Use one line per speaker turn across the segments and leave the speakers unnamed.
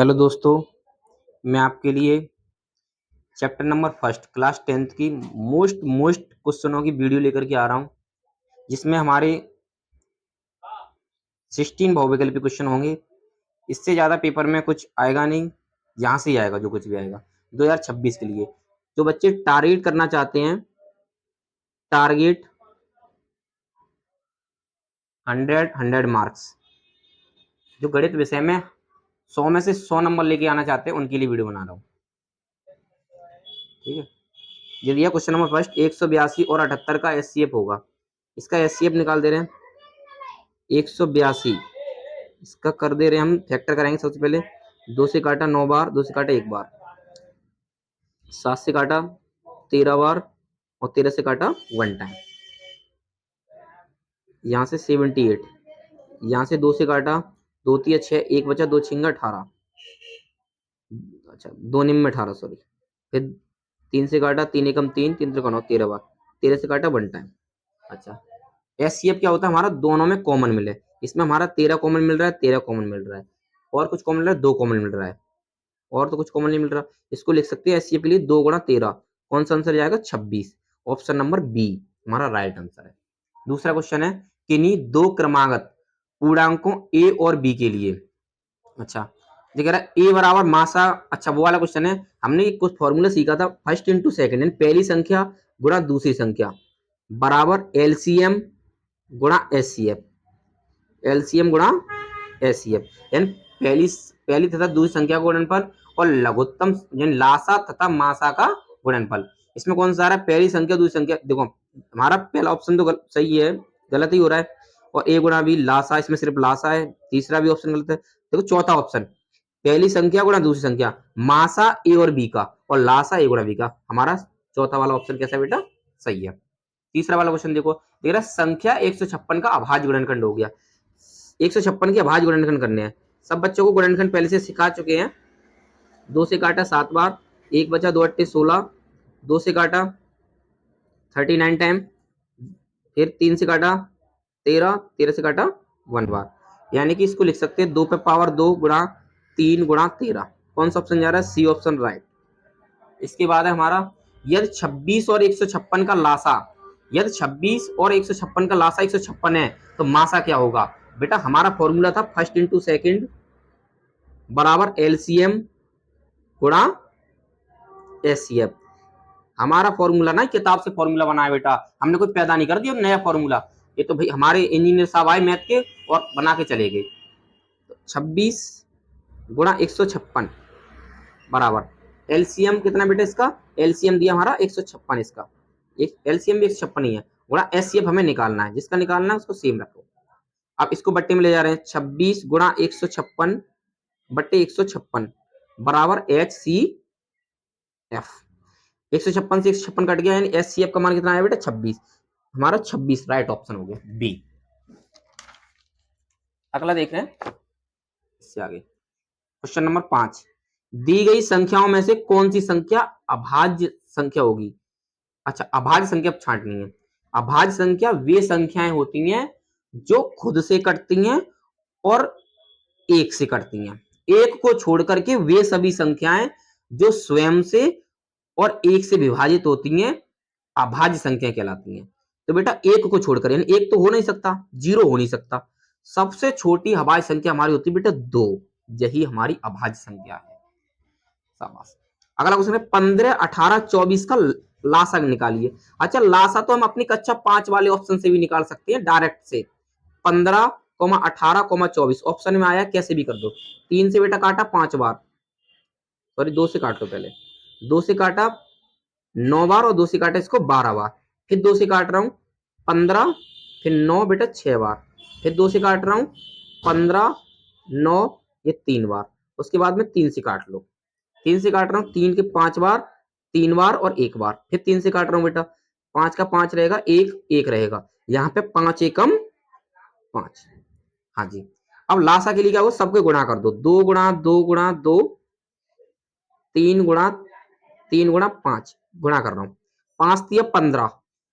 Hello दोस्तों, मैं आपके लिए chapter number first class 10th की मोस्ट क्वेश्चनों की वीडियो लेकर के आ रहा हूं, जिसमें हमारे 16 बहुविकल्पी क्वेश्चन होंगे। इससे ज़्यादा पेपर में कुछ आएगा नहीं, यहाँ से ही आएगा जो कुछ भी आएगा 2026 के लिए। जो बच्चे टारगेट करना चाहते हैं, टारगेट 100 मार्क्स, जो गणित विषय में 100 में से 100 नंबर लेके आना चाहते हैं, उनके लिए वीडियो बना रहा हूँ। ठीक है, ये दिया क्वेश्चन नंबर फर्स्ट, 182 और 78 का एचसीएफ होगा। इसका एचसीएफ निकाल दे रहे हैं 182, इसका कर दे रहे हैं हम, फैक्टर करेंगे सबसे पहले। 2 से काटा 9 बार, 2 से काटा 1 बार, 7 से काटा 13 बार और 13 से काटा 1 टाइम। यहाँ से 78, यहाँ से 2 से काटा 2 3 6, 1 बचा, 2 6 18, अच्छा 2 निम में 18 सॉरी। फिर 3 से काटा 3 एकम 3, 3 त्रिकोण 13 बार, 13 से काटा 1 टाइम। अच्छा, एचसीएफ क्या होता है हमारा, दोनों में कॉमन मिले। इसमें हमारा 13 कॉमन मिल रहा है, 13 कॉमन मिल रहा है, और कुछ कॉमन मिल रहा है, 2 कॉमन मिल रहा है, और तो कुछ कॉमन नहीं मिल रहा। इसको लिख सकते हैं एचसीएफ के लिए 2 गुणा 13, कौन सा आंसर जाएगा 26, ऑप्शन नंबर बी हमारा राइट आंसर है। दूसरा क्वेश्चन है, किन्हीं दो क्रमागत पूर्णांकों ए और बी के लिए, अच्छा ये कह रहा है ए बराबर मासा, अच्छा वो वाला क्वेश्चन है। हमने कुछ फॉर्मूला सीखा था, फर्स्ट इंटू सेकंड, यानी पहली संख्या गुणा दूसरी संख्या बराबर एलसीएम गुणा एचसीएफ, एलसीएम गुणा एचसीएफ, यानी पहली तथा दूसरी संख्या का गुणनफल और लघुत्तम यानी लासा तथा मासा का गुणनफल। इसमें कौन सा आ रहा है, पहली संख्या दूसरी संख्या। देखो हमारा पहला ऑप्शन तो सही है, गलत ही हो रहा है, और ए गुणा बी लासा, इसमें सिर्फ लासा है, तीसरा भी ऑप्शन गलत है। देखो चौथा ऑप्शन, पहली संख्या गुणा दूसरी संख्या, मासा ए और बी का और लासा ए गुणा बी का, हमारा चौथा वाला ऑप्शन कैसा है बेटा, सही है। तीसरा वाला क्वेश्चन देखो, देख रहा संख्या 156 का अभाज्य गुणनखंड हो गया। 156 के अभाज्य गुणनखंड करने हैं, सब बच्चों को गुणनखंड पहले से सिखा चुके हैं। 2 से काटा 7 बार, 1 बचा, 2 अट्टे 16, 2 से काटा 39 टाइम, फिर 3 से काटा 13, 13 से काटा 1 बार, यानी कि इसको लिख सकते हैं 2 पे पावर 2 गुणा 3 गुणा 13, कौन सा ऑप्शन जा रहा है, सी ऑप्शन राइट। इसके बाद है हमारा, यदि 26 और 156 का लासा, यदि 26 और 156 का लासा 156 है तो मासा क्या होगा। बेटा हमारा फॉर्मूला था फर्स्ट इंटू सेकेंड बराबर एलसीएम गुणा एचसीएफ। हमारा फॉर्मूला ना किताब से फॉर्मूला बनाया बेटा, हमने कुछ पैदा नहीं कर दिया नया फॉर्मूला, ये तो भाई हमारे इंजीनियर साहब आए मैथ के और बना के चले गए। 26 गुणा 156 बराबर एलसीएम कितना बेटा, इसका एलसीएम दिया हमारा 156, इसका एलसीएम भी 156 ही है, गुणा एचसीएफ हमें निकालना है, जिसका निकालना है उसको सेम रखो। अब इसको बट्टे में ले जा रहे हैं, 26 गुणा 156 बट्टे 156 बराबर एच सी एफ। 156 से 156 कट गया, यानी एच सी एफ का मान कितना आया बेटा 26, हमारा 26 राइट ऑप्शन हो गया बी। अगला देख रहे हैं, इससे आगे क्वेश्चन नंबर 5, दी गई संख्याओं में से कौन सी संख्या अभाज्य संख्या होगी। अच्छा अभाज्य संख्या छांटनी है। अभाज्य संख्या वे संख्याएं होती हैं जो खुद से कटती हैं और एक से कटती हैं, एक को छोड़ करके वे सभी संख्याएं जो स्वयं से और एक से विभाजित होती हैं अभाज्य संख्या कहलाती हैं। तो बेटा एक को छोड़कर, यानी एक तो हो नहीं सकता, जीरो हो नहीं सकता, सबसे छोटी अभाज्य संख्या हमारी होती है बेटा 2, यही हमारी अभाज्य संख्या है। शाबाश। अगला क्वेश्चन है 15 18 24 का लासा निकालिए। अच्छा लासा तो हम अपनी कक्षा 5 वाले ऑप्शन से भी निकाल सकते हैं डायरेक्ट से, 15 18 24 ऑप्शन में आया, कैसे भी कर दो। 3 से बेटा काटा 5 बार, सॉरी 2 से काट लो पहले, 2 से काटा 9 बार और 2 से काटा इसको 12 बार, फिर 2 से काट रहा हूं 15, फिर 9 बेटा 6 बार, फिर 2 से काट रहा हूं 15 9, ये 3 बार, उसके बाद में 3 से काट लो, 3 से काट रहा हूं 3 के 5 बार, 3 बार और 1 बार, फिर 3 से काट रहा हूं बेटा, 5 का 5 रहेगा, 1 रहेगा, यहाँ पे 5 एकम 5। हाँ जी, अब लासा के लिए क्या हो, सबको गुणा कर दो, 2 गुणा 2 गुणा 2, 3 गुणा 3 गुणा 5 गुणा कर रहा हूं, 5 तिया 15,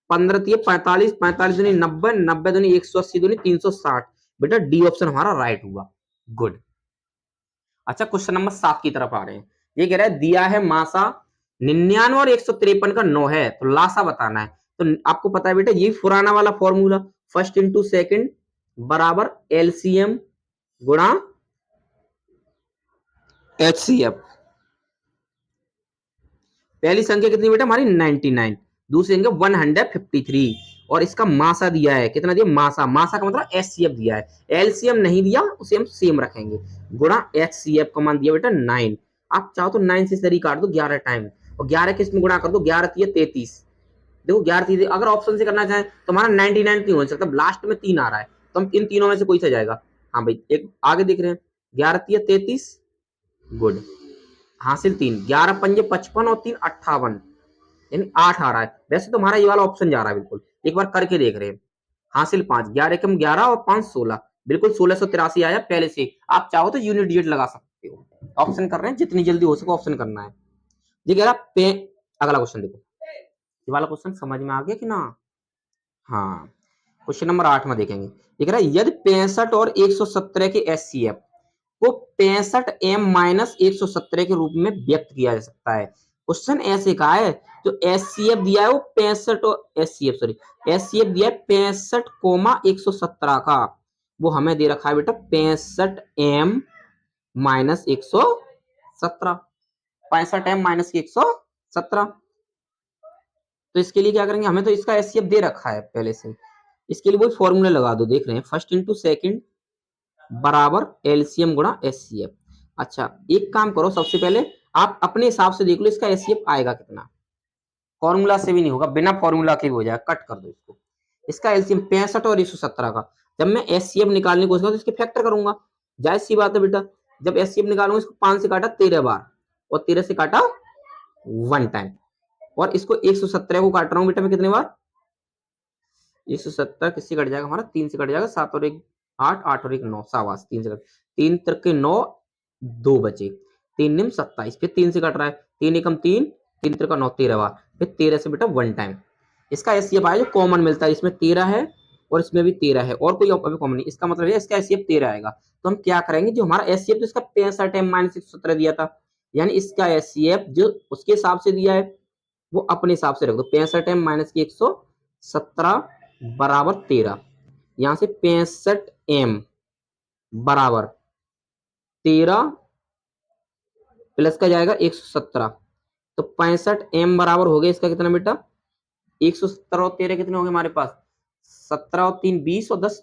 15 तिया 45, 45 दूनी 90, 90 दूनी 180 दूनी 360, बेटा डी ऑप्शन हमारा राइट हुआ, गुड। अच्छा, क्वेश्चन नंबर 7 की तरफ आ रहे हैं। ये कह रहा है दिया है मासा 99 और 153 का 9 है, तो लासा बताना है। तो आपको पता है बेटा ये पुराना वाला फॉर्मूला, फर्स्ट इंटू सेकंड बराबर एलसीएम गुणा एचसीएफ। पहली संख्या कितनी बेटा हमारी 99, दूसरी संख्या 153 और इसका मासा दिया है, कितना दिया मासा, मासा का मतलब एचसीएफ दिया है, एलसीएम नहीं दिया उसे हम सेम रखेंगे, गुणा एचसीएफ का मान दिया बेटा 9। आप चाहो तो 9 से सरी काट दो 11 टाइम और 11 किस में गुणा कर दो, 11 3 33। देखो 11 3, अगर ऑप्शन से करना चाहें तो हमारा 99 नहीं हो सकता, लास्ट में 3 आ रहा है तो हम इन तीनों में से कोई सा जाएगा। हाँ भाई एक आगे दिख रहे हैं 11 3 33, गुड, हासिल 3, 11 पंजे 55 और 3 58, यानी 8 आ रहा है। वैसे तो हमारा ये वाला ऑप्शन जा रहा है, बिल्कुल एक बार करके देख रहे हैं। हासिल 5, 11 एकम 11 और 5 16, बिल्कुल 1683 आया पहले से। आप चाहो तो यूनिट डिजिट लगा सकते हो, ऑप्शन कर रहे हैं जितनी जल्दी हो सके ऑप्शन करना है। ये कह रहा पे, अगला क्वेश्चन देखो, ये वाला क्वेश्चन समझ में आ गया कि ना। हाँ, क्वेश्चन नंबर 8 में देखेंगे। ये कह रहा है यदि 65 और 117 के एचसीएफ को 65 एम माइनस 117 के रूप में व्यक्त किया जा सकता है। क्वेश्चन ऐसे कहा है, जो एचसीएफ दिया है वो 65 और एचसीएफ दिया है 65,117 का, वो हमें दे रखा है बेटा 65 एम माइनस 117, 65 एम माइनस 117। तो इसके लिए क्या करेंगे, हमें तो इसका एचसीएफ दे रखा है पहले से, इसके लिए वही फॉर्मूला लगा दो, देख रहे हैं फर्स्ट इंटू सेकंड बराबर एलसीएम गुणा एचसीएफ। अच्छा एक काम करो, सबसे पहले आप अपने हिसाब से देख लो इसका एचसीएफ आएगा कितना, फॉर्मूला से भी नहीं होगा, बिना फॉर्मूला के भी हो जाएगा, कट कर दो इसको। इसका एलसीएम 65 और 117 का, जब मैं एचसीएफ निकालने की कोशिश करूँ तो इसके फैक्टर करूंगा, जायज सी बात है बेटा। जब एचसीएफ निकालूंगा इसको 5 से काटा 13 बार और 13 से काटा 1 टाइम, और इसको 117 को काट रहा हूँ बेटा मैं कितने बार, 170 किससे कट जाएगा हमारा, 3 से कट जाएगा, 7 और 1 8, 8 और 1 9, शाबाश 3 से कट, 3 तक के 9, 2 बचे, 3 निम 27, फिर 3 से कट रहा है, 3 एकम 3, 3 का 9 13 बार, फिर 13 से बेटा 1 टाइम। इसका एचसीएफ आया जो कॉमन मिलता है, इसमें 13 है और इसमें भी 13 है और कोई अभी कॉमन नहीं, इसका मतलब है इसका एचसीएफ 13 आएगा। तो हम क्या करेंगे, जो हमारा एचसीएफ तो इसका 65 एम माइनस 117 दिया था, यानी इसका एचसीएफ जो उसके हिसाब से दिया है वो अपने हिसाब से रख दो, 65 एम माइनस की 117 बराबर 13, यहां से 65 एम बराबर 13 प्लस का जाएगा 117, तो 65 एम बराबर हो गया इसका कितना बेटा, 170 और 13 कितने हो गए हमारे पास, 17 और 3 20 और 10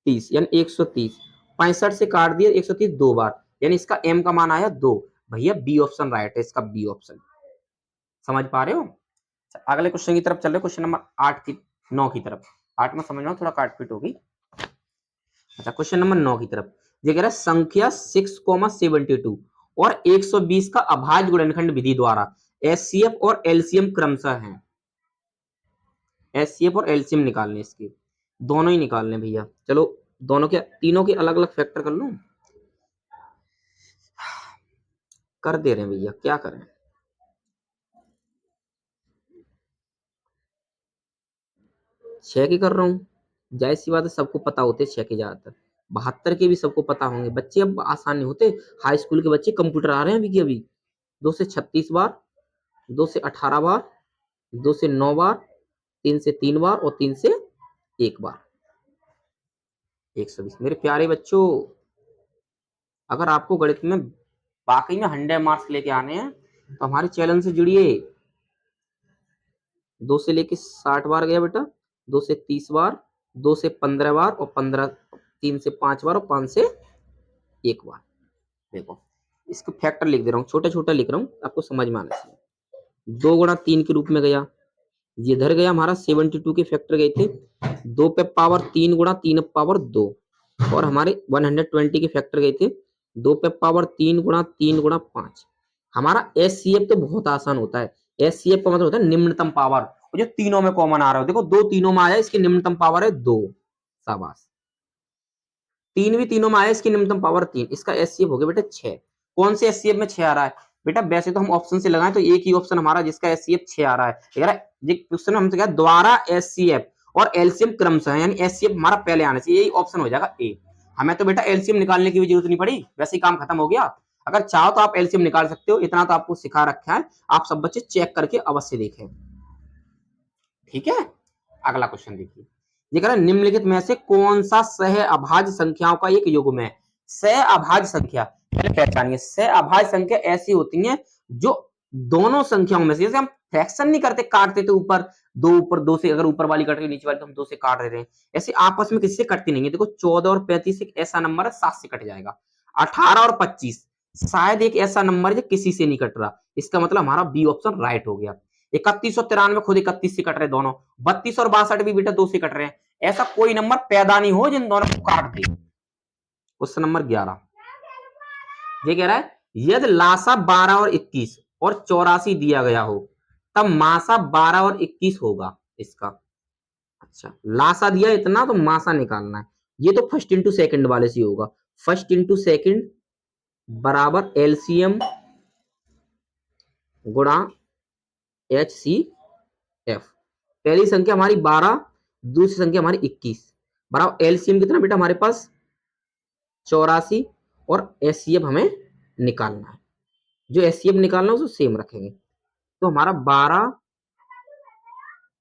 30, यानी 130, 65 से काट दिया 130 दो बार, यानी इसका एम का मान आया 2। भैया बी ऑप्शन राइट है, इसका बी ऑप्शन, समझ पा रहे हो। अगले क्वेश्चन की तरफ चल रहे, क्वेश्चन नंबर 8 की 9 की तरफ, 8 में समझना थोड़ा काटपीट होगी। अच्छा क्वेश्चन नंबर 9 की तरफ, ये कह रहा है संख्या 6,72 और 120 का अभाज्य गुणनखंड विधि द्वारा एचसीएफ और एलसीएम क्रमशः हैं। एचसीएफ और एलसीएम निकालने, इसके दोनों ही निकालने भैया, चलो दोनों के तीनों के अलग अलग फैक्टर कर लूं, कर दे रहे हैं भैया क्या करें। 6 की कर रहा हूँ, जाहिर सी बात है सबको पता होते 6 के ज्यादातर, 72 के भी सबको पता होंगे, बच्चे अब आसान नहीं होते, हाई स्कूल के बच्चे कंप्यूटर आ रहे हैं अभी की अभी। 2 से 36 बार, 2 से 18 बार, 2 से 9 बार, 3 से 3 बार और 3 से 1 बार, 120। मेरे प्यारे बच्चों, अगर आपको गणित में वाकई में 100 मार्क्स लेके आने हैं तो हमारे चैनल से जुड़िए। 2 से लेके 60 बार गया बेटा, 2 से 30 बार, 2 से 15 बार और 15, 3 से 5 बार और 5 से 1 बार। देखो इसको फैक्टर लिख दे रहा हूँ, छोटा छोटा लिख रहा हूँ आपको समझ में आने से। 2 गुणा 3 के रूप में गया, ये इधर गया हमारा 72 के फैक्टर गए थे, 2 पे पावर 3 गुणा 3 पावर 2, और हमारे 120 के फैक्टर गए थे 2 पे पावर 3 गुणा 3 गुणा 5। हमारा एचसीएफ तो बहुत आसान होता है, एचसीएफ का मतलब होता है निम्नतम पावर, जो तीनों में कॉमन आ रहा है, देखो 2 तीनों में आया, इसकी निम्नतम पावर है 2, शाबाश। 3 भी तीनों में आया, इसकी निम्नतम पावर 3, इसका एचसीएफ हो गया बेटा 6। कौन से एचसीएफ में 6 आ रहा है बेटा, वैसे तो हम ऑप्शन से लगाएं तो एक ही ऑप्शन हमारा जिसका एचसीएफ 6 आ रहा है, क्वेश्चन में हमसे क्या द्वारा एचसीएफ और एलसीएम क्रमशः, यानी एचसीएफ हमारा पहले आना चाहिए, यही ऑप्शन हो जाएगा ए। हमें तो बेटा एलसीएम निकालने की भी जरूरत नहीं पड़ी, वैसे ही काम खत्म हो गया। अगर चाहो तो आप एलसीएम निकाल सकते हो, इतना तो आपको सिखा रखा है, आप सब बच्चे चेक करके अवश्य देखें। ठीक है, अगला क्वेश्चन देखिए, ये कह रहा है निम्नलिखित में से कौन सा सह अभाज्य संख्याओं का एक युग्म है। सह अभाज्य संख्या पहले पहचानिए, सह अभाज्य संख्या ऐसी होती है जो दोनों संख्याओं में से, जैसे हम फ्रैक्शन नहीं करते, काटते थे ऊपर दो से, अगर ऊपर वाली कट रही नीचे वाली तो हम 2 से काट रहे हैं, ऐसे आपस में किससे कटती नहीं है। देखो 14 और 35 एक ऐसा नंबर है 7 से कट जाएगा। 18 और 25 शायद एक ऐसा नंबर है जो किसी से नहीं कट रहा, इसका मतलब हमारा बी ऑप्शन राइट हो गया। 31 और 93 खुद 31 से कट रहे दोनों, 32 और 62 भी बेटा 2 से कट रहे हैं, ऐसा कोई नंबर पैदा नहीं हो जिन दोनों को काट दे। क्वेश्चन नंबर 11 ये कह रहा है यदि लासा 12 और 21 और 84 दिया गया हो तब मासा 12 और 21 होगा इसका। अच्छा, लासा दिया इतना तो मासा निकालना है, ये तो फर्स्ट इंटू सेकंड वाले से होगा। फर्स्ट इंटू सेकंड बराबर एलसीएम गुणा एच सी एफ। पहली संख्या हमारी 12, दूसरी संख्या हमारी 21, बराबर एलसीएम कितना बेटा हमारे पास 84 और एचसीएफ हमें निकालना है। जो एचसीएफ निकालना है उसको सेम रखेंगे, तो हमारा 12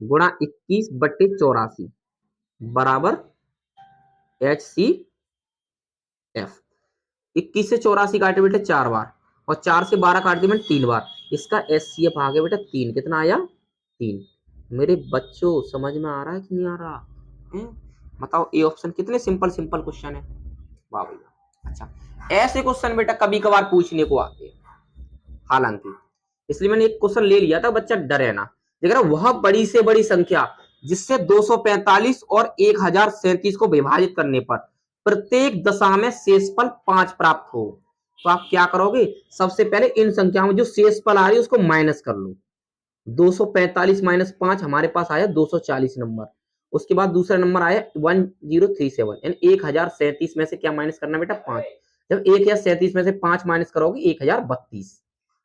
गुणा 21 बट्टे 84 बराबर एच सी एफ। 21 से 84 काटे बेटे 4 बार और 4 से 12 काट दिए मैंने 3 बार, इसका एचसीएफ आ गया बेटा 3। कितना आया 3। मेरे बच्चों समझ में आ रहा है कि नहीं आ रहा है? बताओ ए ऑप्शन कितने सिंपल सिंपल क्वेश्चन है, वाह भैया। अच्छा, ऐसे क्वेश्चन बेटा कभी कभार पूछने को आते हैं हालांकि, इसलिए मैंने एक क्वेश्चन ले लिया था, बच्चा डरे ना। देख रहा वह बड़ी से बड़ी संख्या जिससे 245 और 1037 को विभाजित करने पर प्रत्येक दशा में शेषफल 5 प्राप्त हो, तो आप क्या करोगे, सबसे पहले इन संख्याओं में जो शेषफल आ रही है उसको माइनस कर लो। 245 माइनस 5 हमारे पास आया 240 नंबर। उसके बाद दूसरा नंबर आया 1037, यानी 1037 में से क्या माइनस करना बेटा 5। जब 1037 में से 5 माइनस करोगे 1032,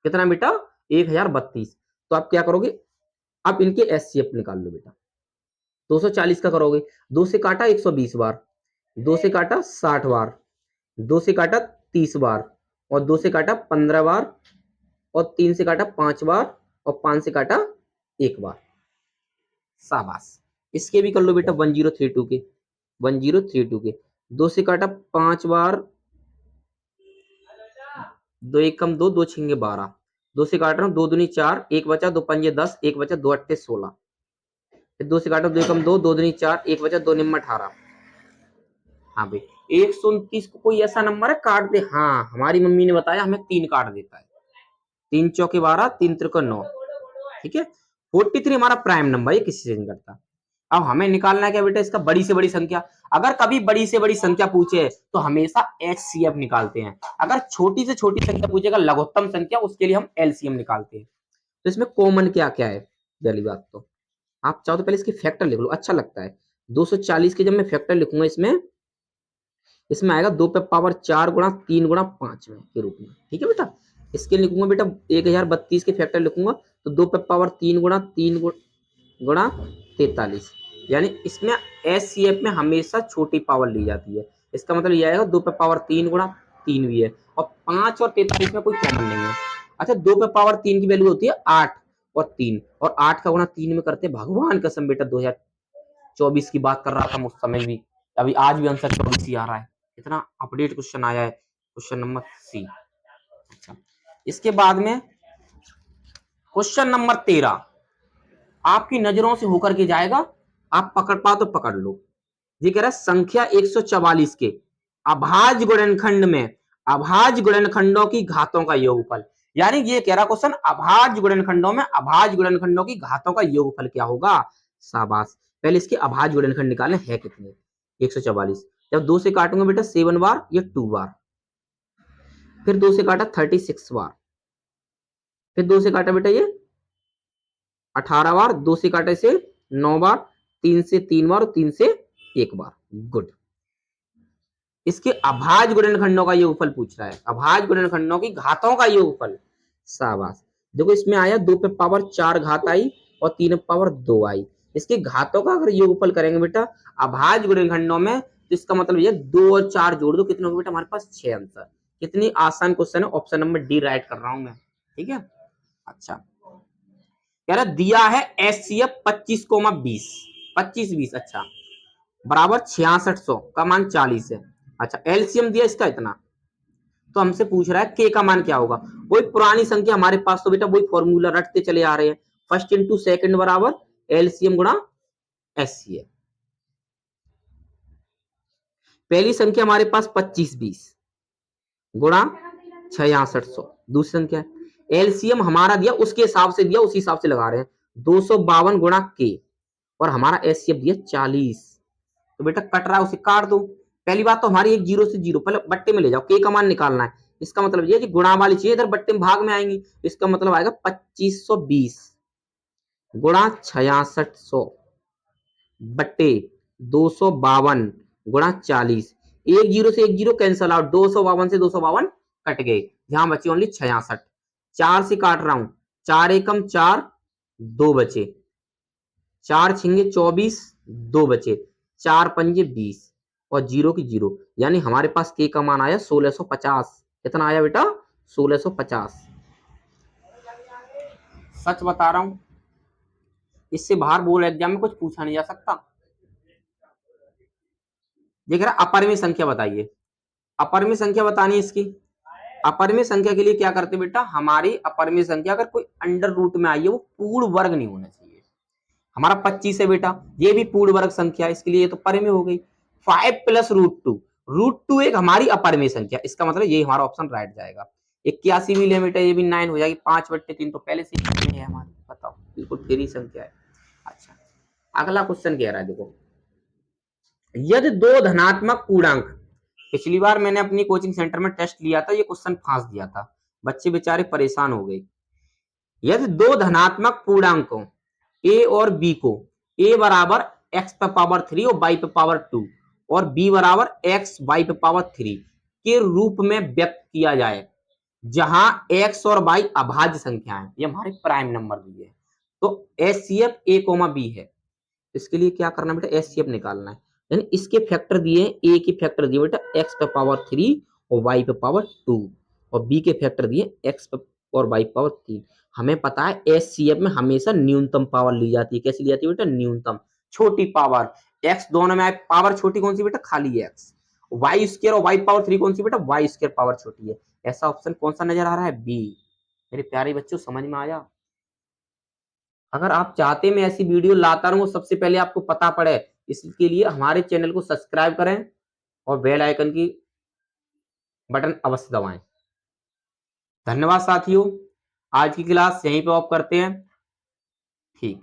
कितना बेटा 1032। तो आप क्या करोगे, अब इनके एचसीएफ निकाल लो बेटा। 240 का करोगे, 2 से काटा 120 बार, 2 से काटा 60 बार, 2 से काटा 30 बार और 2 से काटा 15 बार और 3 से काटा 5 बार और 5 से काटा 1 बार। शाबाश, इसके भी कर लो बेटा 1032 के, 1032 के 2 से काटा 5 बार, 2 एक कम 2, 2 छिंगे 12, 2 से काट रहा हूँ 2 दूनी 4, 1 बचा 2 पंजे 10, 1 बचा 2 अट्ठे 16, फिर 2 से काटा 2 एकम 2, 2 दूनी 4, 1 बचा 2 निम्मा 18। हाँ भाई 129 को कोई ऐसा नंबर है काट दे, हाँ हमारी मम्मी ने बताया हमें 3 काट देता है, 3 चौके 12, 3 त्रिकोण 9। ठीक है, 43 हमारा प्राइम नंबर, ये किसी से नहीं करता। अब हमें निकालना है क्या बेटा, इसका बड़ी से बड़ी संख्या। अगर कभी बड़ी से बड़ी संख्या पूछे तो हमेशा एचसीएफ निकालते हैं, अगर छोटी से छोटी संख्या पूछेगा लघुत्तम संख्या, उसके लिए हम एलसीएम निकालते हैं। तो इसमें कॉमन क्या क्या है, पहली बात तो आप चाहो तो पहले इसकी फैक्टर लिख लो, अच्छा लगता है। 240 के जब मैं फैक्टर लिखूंगा इसमें, इसमें आएगा 2 पे पावर 4 गुणा 3 गुणा 5 में के रूप में। ठीक है बेटा, इसके लिखूंगा बेटा 1032 के फैक्टर लिखूंगा तो 2 पे पावर 3 गुणा 3 गुणा 43, यानी इसमें एचसीएफ में हमेशा छोटी पावर ली जाती है। इसका मतलब ये आएगा 2 पे पावर 3 गुणा 3 भी है और 5 और 43 में कोई कॉमन नहीं है। अच्छा, 2 पे पावर 3 की वैल्यू होती है 8 और 3, और 8 का गुणा 3 में करते भगवान कसम बेटा 2024 की बात कर रहा था उस समय भी, अभी आज भी आंसर 24 ही आ रहा है। इतना अपडेट क्वेश्चन आया है, क्वेश्चन नंबर सी। अच्छा, इसके बाद में क्वेश्चन नंबर 13 आपकी नजरों से होकर के जाएगा, आप पकड़ पाओ तो पकड़ लो। ये कह रहा है संख्या 144 के अभाज्य गुणनखंड में अभाज्य गुणनखंडों की घातों का योगफल, यानी ये कह रहा क्वेश्चन अभाज्य गुणनखंडों में अभाज्य गुणनखंडों की घातों का योगफल क्या होगा। शाबाश, पहले इसके अभाज्य गुणनखंड निकालने हैं कितने, 144। जब 2 से काटूंगा बेटा 7 बार, ये 2 बार, फिर 2 से काटा 36 बार, फिर 2 से काटा बेटा ये 18 बार, 2 से काटे से 9 बार, 3 से 3 बार और 3 से 1 बार। गुड, इसके अभाज्य गुणनखंडों का योगफल पूछ रहा है, अभाज्य गुणनखंडों की घातों का योगफल। शाबाश, देखो इसमें आया 2 पे पावर 4 घात आई और 3 पे पावर 2 आई। इसके घातों का अगर योगफल करेंगे बेटा अभाज्य गुणनखंडों में, तो इसका मतलब ये 2 और 4 जोड़ दो, कितने होंगे बेटा हमारे पास 6 आंसर। कितनी आसान क्वेश्चन है, ऑप्शन नंबर डी राइट कर रहा हूं मैं, ठीक है। अच्छा, कह रहा दिया है एचसीएफ 25,20, 25,20, अच्छा, बराबर 6600 का मान 40 है। अच्छा, एलसीएम दिया इसका इतना, तो हमसे पूछ रहा है के का मान क्या होगा। वही पुरानी संख्या हमारे पास, तो बेटा वही फॉर्मूला रटते चले आ रहे हैं, फर्स्ट इंटू सेकंड बराबर एलसीएम गुणा एचसीएफ। पहली संख्या हमारे पास 2520 गुणा 6600, दूसरी संख्या एलसीएम हमारा दिया उसके हिसाब से दिया, उसी हिसाब से लगा रहे हैं, 252 गुणा के, और हमारा एचसीएफ दिया 40। तो बेटा कट रहा है उसे काट दो। पहली बात तो हमारी एक जीरो से जीरो, पहले बट्टे में ले जाओ, के का मान निकालना है। इसका मतलब ये कि गुणा वाली चीजें इधर बट्टे में भाग में आएंगी, इसका मतलब आएगा 2520 गुणा 6600 बट्टे 252 गुणा 40। एक जीरो से एक जीरो कैंसल आउट, 252 से 252 कट गए, यहां बची ओनली 66। 4 से काट रहा हूं, 4 एकम 4, 2 बचे, 4 छिंगे 24, 2 बचे, 4 पंजे 20, और जीरो की जीरो, यानी हमारे पास के का मान आया 1650। कितना आया बेटा? 1650। सच बता रहा हूं, इससे बाहर बोर्ड एग्जाम में कुछ पूछा नहीं जा सकता। देख रहा, अपरिमेय संख्या बताइए, अपरिमेय संख्या बतानी है इसकी। अपरिमेय संख्या के लिए क्या करते बेटा, हमारी अपरिमेय संख्या अगर कोई अंडर रूट में आई है, वो पूर्ण वर्ग नहीं होना चाहिए। हमारा 25 है बेटा, ये भी पूर्ण वर्ग संख्या है, इसके लिए ये तो परिमेय हो गई। 5 प्लस रूट 2, रूट 2 एक हमारी अपरिमेय संख्या, इसका मतलब ये हमारा ऑप्शन राइट जाएगा। 81 भी ले बेटा, ये भी 9 हो जाएगी, 5/3 तो पहले से ही है हमारी, बताओ, बिल्कुल फ्री संख्या है। अच्छा, अगला क्वेश्चन कह रहा है, देखो, यदि दो धनात्मक पूर्णांक, पिछली बार मैंने अपनी कोचिंग सेंटर में टेस्ट लिया था, ये क्वेश्चन फांस दिया था, बच्चे बेचारे परेशान हो गए। यदि दो धनात्मक पूर्णांकों ए और बी को ए बराबर एक्स पे पावर 3 और वाई पे पावर 2 और बी बराबर एक्स वाई पे पावर 3 के रूप में व्यक्त किया जाए, जहां एक्स और वाई अभाज्य संख्याएं, ये हमारे प्राइम नंबर दिए हैं, तो एचसीएफ ए कोमा बी है। इसके लिए क्या करना बेटा, एचसीएफ निकालना है, यानी इसके फैक्टर दिए, ए के फैक्टर दिए बेटा एक्स पे पावर 3 और वाई पे पावर 2, और बी के फैक्टर दिए एक्स पे और वाई पावर 3। हमें पता है एचसीएफ में हमेशा न्यूनतम पावर ली जाती है, कैसे ली जाती है बेटा, न्यूनतम, छोटी पावर। एक्स दोनों में आए, पावर छोटी कौन सी बेटा, खाली एक्स। वाई स्क्वायर और वाई पावर 3 कौन सी बेटा, वाई स्क्वायर पावर छोटी है। ऐसा ऑप्शन कौन सा नजर आ रहा है, बी। मेरे प्यारे बच्चों, समझ में आया? अगर आप चाहते मैं ऐसी वीडियो लाता रहूं, सबसे पहले आपको पता पड़े, इसके लिए हमारे चैनल को सब्सक्राइब करें और बेल आइकन की बटन अवश्य दबाएं। धन्यवाद साथियों, आज की क्लास यहीं पे ऑफ करते हैं। ठीक।